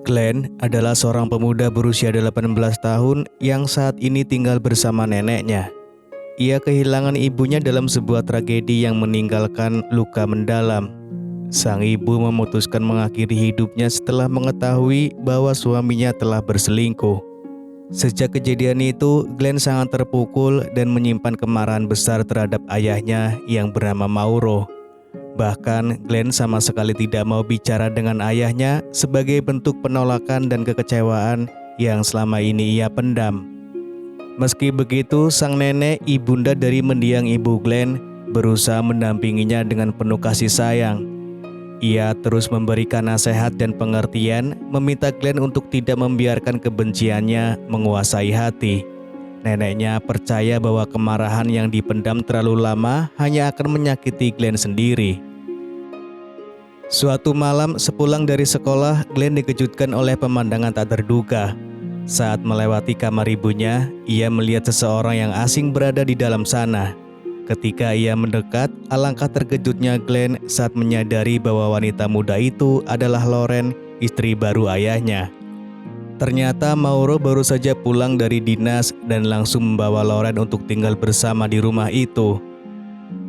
Glenn adalah seorang pemuda berusia 18 tahun yang saat ini tinggal bersama neneknya. Ia kehilangan ibunya dalam sebuah tragedi yang meninggalkan luka mendalam. Sang ibu memutuskan mengakhiri hidupnya setelah mengetahui bahwa suaminya telah berselingkuh. Sejak kejadian itu, Glenn sangat terpukul dan menyimpan kemarahan besar terhadap ayahnya yang bernama Mauro. Bahkan Glenn sama sekali tidak mau bicara dengan ayahnya sebagai bentuk penolakan dan kekecewaan yang selama ini ia pendam. Meski begitu, sang nenek, ibunda dari mendiang ibu Glenn, berusaha mendampinginya dengan penuh kasih sayang. Ia terus memberikan nasihat dan pengertian, meminta Glenn untuk tidak membiarkan kebenciannya menguasai hati. Neneknya percaya bahwa kemarahan yang dipendam terlalu lama hanya akan menyakiti Glenn sendiri. Suatu malam sepulang dari sekolah, Glenn dikejutkan oleh pemandangan tak terduga. Saat melewati kamar ibunya, ia melihat seseorang yang asing berada di dalam sana. Ketika ia mendekat, alangkah terkejutnya Glenn saat menyadari bahwa wanita muda itu adalah Lauren, istri baru ayahnya. Ternyata Mauro baru saja pulang dari dinas dan langsung membawa Lauren untuk tinggal bersama di rumah itu.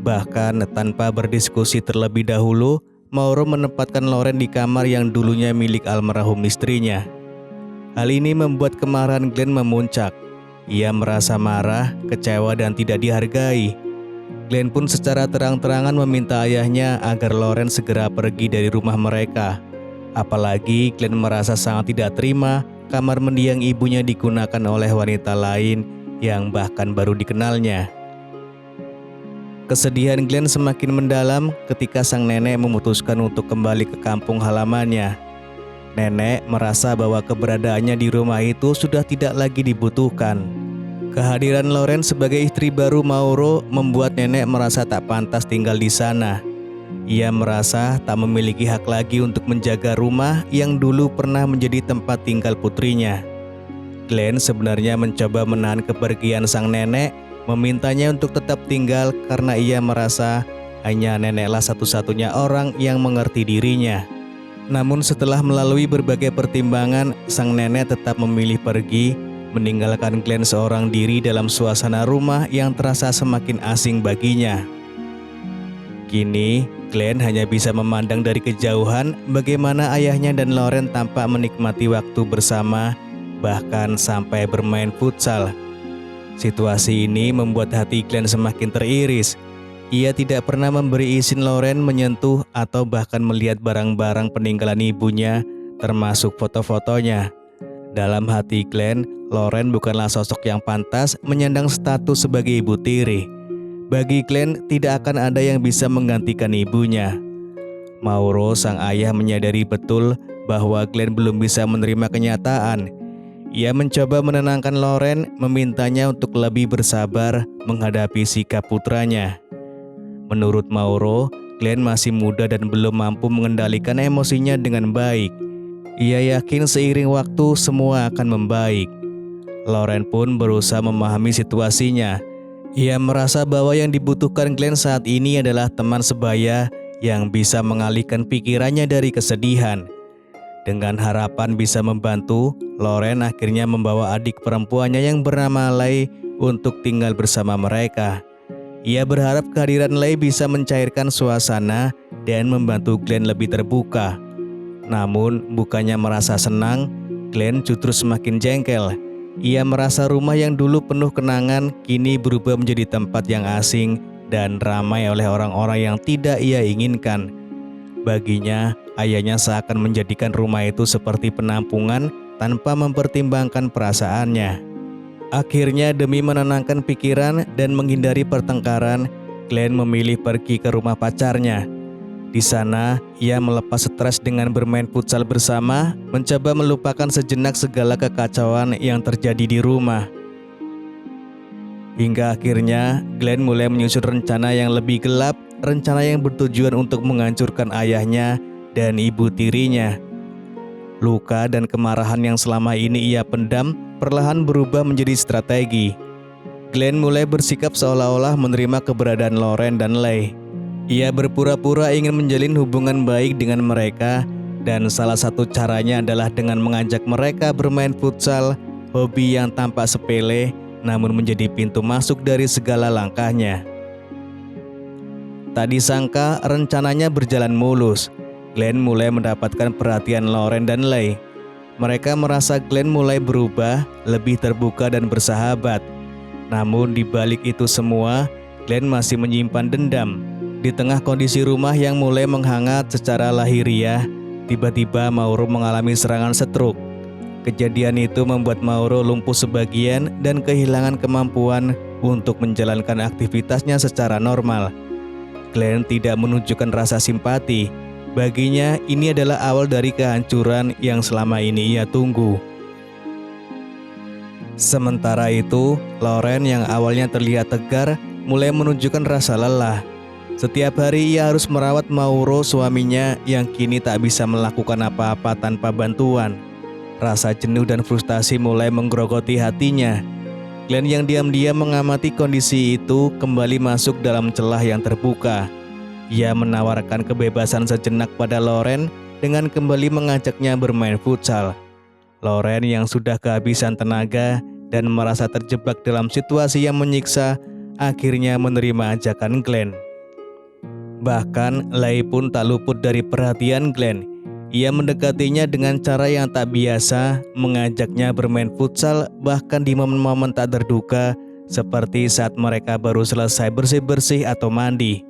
Bahkan tanpa berdiskusi terlebih dahulu, Mauro menempatkan Lauren di kamar yang dulunya milik almarhum istrinya. Hal ini membuat kemarahan Glenn memuncak. Ia merasa marah, kecewa dan tidak dihargai. Glenn pun secara terang-terangan meminta ayahnya agar Lauren segera pergi dari rumah mereka. Apalagi Glenn merasa sangat tidak terima kamar mendiang ibunya digunakan oleh wanita lain yang bahkan baru dikenalnya. Kesedihan Glenn semakin mendalam ketika sang nenek memutuskan untuk kembali ke kampung halamannya. Nenek merasa bahwa keberadaannya di rumah itu sudah tidak lagi dibutuhkan. Kehadiran Lauren sebagai istri baru Mauro membuat nenek merasa tak pantas tinggal di sana. Ia merasa tak memiliki hak lagi untuk menjaga rumah yang dulu pernah menjadi tempat tinggal putrinya. Glenn sebenarnya mencoba menahan kepergian sang nenek, memintanya untuk tetap tinggal karena ia merasa hanya neneklah satu-satunya orang yang mengerti dirinya. Namun setelah melalui berbagai pertimbangan, sang nenek tetap memilih pergi, meninggalkan Glenn seorang diri dalam suasana rumah yang terasa semakin asing baginya. Kini, Glenn hanya bisa memandang dari kejauhan bagaimana ayahnya dan Lauren tampak menikmati waktu bersama, bahkan sampai bermain futsal. Situasi ini membuat hati Glenn semakin teriris. Ia tidak pernah memberi izin Lauren menyentuh atau bahkan melihat barang-barang peninggalan ibunya, termasuk foto-fotonya. Dalam hati Glenn, Lauren bukanlah sosok yang pantas menyandang status sebagai ibu tiri. Bagi Glenn, tidak akan ada yang bisa menggantikan ibunya. Mauro, sang ayah, menyadari betul bahwa Glenn belum bisa menerima kenyataan. Ia mencoba menenangkan Lauren, memintanya untuk lebih bersabar menghadapi sikap putranya. Menurut Mauro, Glenn masih muda dan belum mampu mengendalikan emosinya dengan baik. Ia yakin seiring waktu semua akan membaik. Lauren pun berusaha memahami situasinya. Ia merasa bahwa yang dibutuhkan Glenn saat ini adalah teman sebaya yang bisa mengalihkan pikirannya dari kesedihan. Dengan harapan bisa membantu, Lauren akhirnya membawa adik perempuannya yang bernama Lei untuk tinggal bersama mereka. Ia berharap kehadiran Lei bisa mencairkan suasana dan membantu Glenn lebih terbuka. Namun, bukannya merasa senang, Glenn justru semakin jengkel. Ia merasa rumah yang dulu penuh kenangan kini berubah menjadi tempat yang asing dan ramai oleh orang-orang yang tidak ia inginkan. Baginya, ayahnya seakan menjadikan rumah itu seperti penampungan tanpa mempertimbangkan perasaannya. Akhirnya demi menenangkan pikiran dan menghindari pertengkaran, Glenn memilih pergi ke rumah pacarnya. Di sana, ia melepas stres dengan bermain futsal bersama, mencoba melupakan sejenak segala kekacauan yang terjadi di rumah. Hingga akhirnya, Glenn mulai menyusun rencana yang lebih gelap, rencana yang bertujuan untuk menghancurkan ayahnya dan ibu tirinya. Luka dan kemarahan yang selama ini ia pendam perlahan berubah menjadi strategi. Glenn mulai bersikap seolah-olah menerima keberadaan Lauren dan Lei. Ia berpura-pura ingin menjalin hubungan baik dengan mereka Dan salah satu caranya adalah dengan mengajak mereka bermain futsal, hobi yang tampak sepele namun menjadi pintu masuk dari segala langkahnya. Tak disangka rencananya berjalan mulus. Glenn mulai mendapatkan perhatian Lauren dan Leigh. Mereka merasa Glenn mulai berubah, lebih terbuka dan bersahabat. Namun di balik itu semua, Glenn masih menyimpan dendam. Di tengah kondisi rumah yang mulai menghangat secara lahiriah, tiba-tiba Mauro mengalami serangan stroke. Kejadian itu membuat Mauro lumpuh sebagian dan kehilangan kemampuan untuk menjalankan aktivitasnya secara normal. Glenn tidak menunjukkan rasa simpati. Baginya, ini adalah awal dari kehancuran yang selama ini ia tunggu. Sementara itu, Lauren yang awalnya terlihat tegar mulai menunjukkan rasa lelah. Setiap hari ia harus merawat Mauro, suaminya yang kini tak bisa melakukan apa-apa tanpa bantuan. Rasa jenuh dan frustasi mulai menggerogoti hatinya. Glenn yang diam-diam mengamati kondisi itu kembali masuk dalam celah yang terbuka. Ia menawarkan kebebasan sejenak pada Lauren dengan kembali mengajaknya bermain futsal. Lauren yang sudah kehabisan tenaga dan merasa terjebak dalam situasi yang menyiksa, akhirnya menerima ajakan Glenn. Bahkan Leigh pun tak luput dari perhatian Glenn. Ia mendekatinya dengan cara yang tak biasa, mengajaknya bermain futsal bahkan di momen-momen tak terduga seperti saat mereka baru selesai bersih-bersih atau mandi.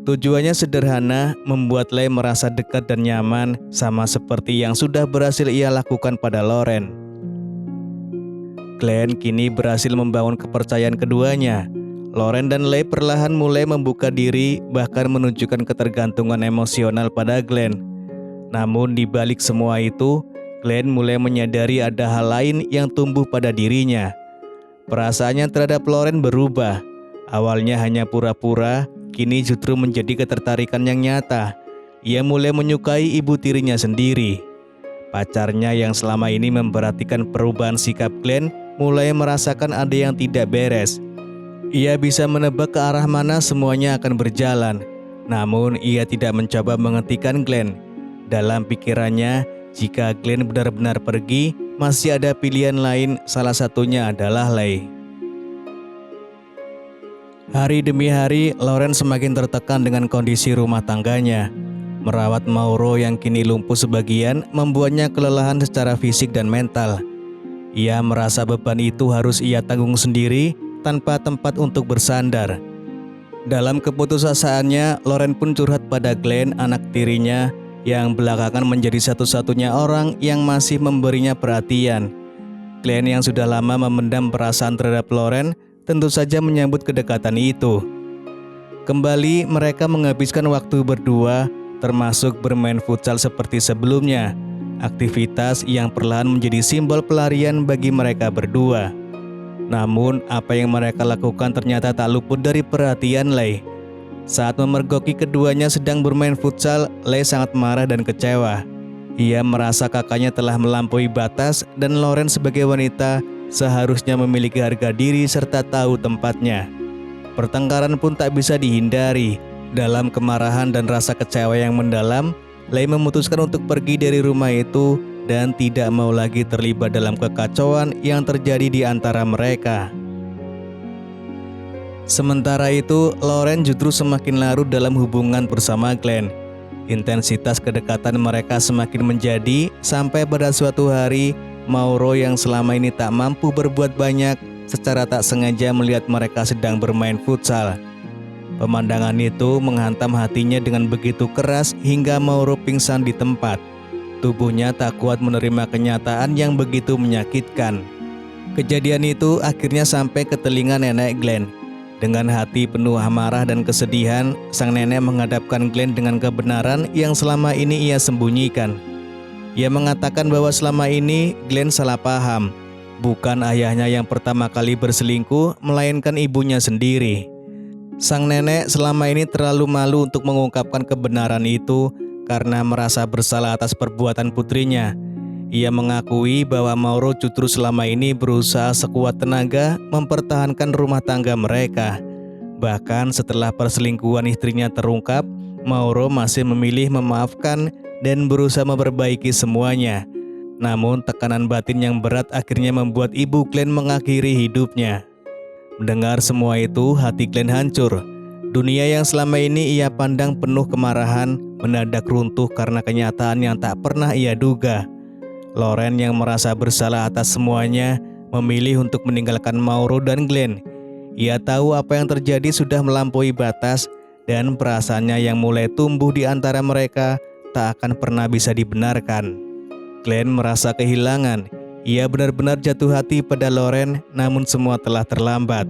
Tujuannya sederhana, membuat Leigh merasa dekat dan nyaman, sama seperti yang sudah berhasil ia lakukan pada Lauren. Glenn kini berhasil membangun kepercayaan keduanya. Lauren dan Leigh perlahan mulai membuka diri, bahkan menunjukkan ketergantungan emosional pada Glenn. Namun di balik semua itu, Glenn mulai menyadari ada hal lain yang tumbuh pada dirinya. Perasaannya terhadap Lauren berubah. Awalnya hanya pura-pura, kini justru menjadi ketertarikan yang nyata. Ia mulai menyukai ibu tirinya sendiri. Pacarnya yang selama ini memperhatikan perubahan sikap Glenn mulai merasakan ada yang tidak beres. Ia bisa menebak ke arah mana semuanya akan berjalan. Namun ia tidak mencoba menghentikan Glenn. Dalam pikirannya, jika Glenn benar-benar pergi, masih ada pilihan lain, salah satunya adalah Leigh. Hari demi hari, Lauren semakin tertekan dengan kondisi rumah tangganya. Merawat Mauro yang kini lumpuh sebagian membuatnya kelelahan secara fisik dan mental. Ia merasa beban itu harus ia tanggung sendiri tanpa tempat untuk bersandar. Dalam keputusasaan,nya Lauren pun curhat pada Glenn, anak tirinya, yang belakangan menjadi satu-satunya orang yang masih memberinya perhatian. Glenn yang sudah lama memendam perasaan terhadap Lauren tentu saja menyambut kedekatan itu. Kembali mereka menghabiskan waktu berdua, termasuk bermain futsal seperti sebelumnya, aktivitas yang perlahan menjadi simbol pelarian bagi mereka berdua. Namun apa yang mereka lakukan ternyata tak luput dari perhatian Leigh. Saat memergoki keduanya sedang bermain futsal, Leigh sangat marah dan kecewa. Ia merasa kakaknya telah melampaui batas dan Lauren sebagai wanita seharusnya memiliki harga diri serta tahu tempatnya. Pertengkaran pun tak bisa dihindari. Dalam kemarahan dan rasa kecewa yang mendalam, Leigh memutuskan untuk pergi dari rumah itu dan tidak mau lagi terlibat dalam kekacauan yang terjadi di antara mereka. Sementara itu, Lauren justru semakin larut dalam hubungan bersama Glenn. Intensitas kedekatan mereka semakin menjadi sampai pada suatu hari, Mauro yang selama ini tak mampu berbuat banyak secara tak sengaja melihat mereka sedang bermain futsal. Pemandangan itu menghantam hatinya dengan begitu keras hingga Mauro pingsan di tempat. Tubuhnya tak kuat menerima kenyataan yang begitu menyakitkan. Kejadian itu akhirnya sampai ke telinga nenek Glenn. Dengan hati penuh amarah dan kesedihan, sang nenek menghadapkan Glenn dengan kebenaran yang selama ini ia sembunyikan. Ia mengatakan bahwa selama ini Glenn salah paham. Bukan ayahnya yang pertama kali berselingkuh, melainkan ibunya sendiri. Sang nenek selama ini terlalu malu untuk mengungkapkan kebenaran itu karena merasa bersalah atas perbuatan putrinya. Ia mengakui bahwa Mauro justru selama ini berusaha sekuat tenaga mempertahankan rumah tangga mereka. Bahkan setelah perselingkuhan istrinya terungkap, Mauro masih memilih memaafkan dan berusaha memperbaiki semuanya. Namun tekanan batin yang berat akhirnya membuat ibu Glenn mengakhiri hidupnya. Mendengar semua itu, hati Glenn hancur. Dunia yang selama ini ia pandang penuh kemarahan mendadak runtuh karena kenyataan yang tak pernah ia duga. Loren yang merasa bersalah atas semuanya memilih untuk meninggalkan Mauro dan Glenn. Ia tahu apa yang terjadi sudah melampaui batas dan perasaannya yang mulai tumbuh di antara mereka tak akan pernah bisa dibenarkan. Glenn merasa kehilangan. Ia benar-benar jatuh hati pada Loren, namun semua telah terlambat.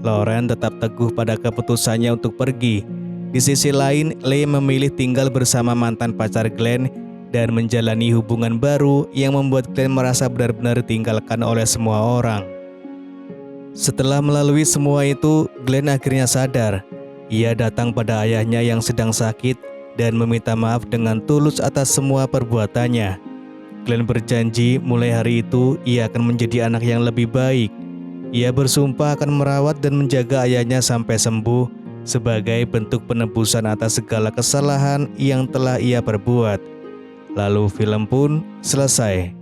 Loren tetap teguh pada keputusannya untuk pergi. Di sisi lain, Leigh memilih tinggal bersama mantan pacar Glenn dan menjalani hubungan baru yang membuat Glenn merasa benar-benar ditinggalkan oleh semua orang. Setelah melalui semua itu, Glenn akhirnya sadar. Ia datang pada ayahnya yang sedang sakit dan meminta maaf dengan tulus atas semua perbuatannya. Glenn berjanji mulai hari itu ia akan menjadi anak yang lebih baik. Ia bersumpah akan merawat dan menjaga ayahnya sampai sembuh sebagai bentuk penebusan atas segala kesalahan yang telah ia perbuat. Lalu film pun selesai.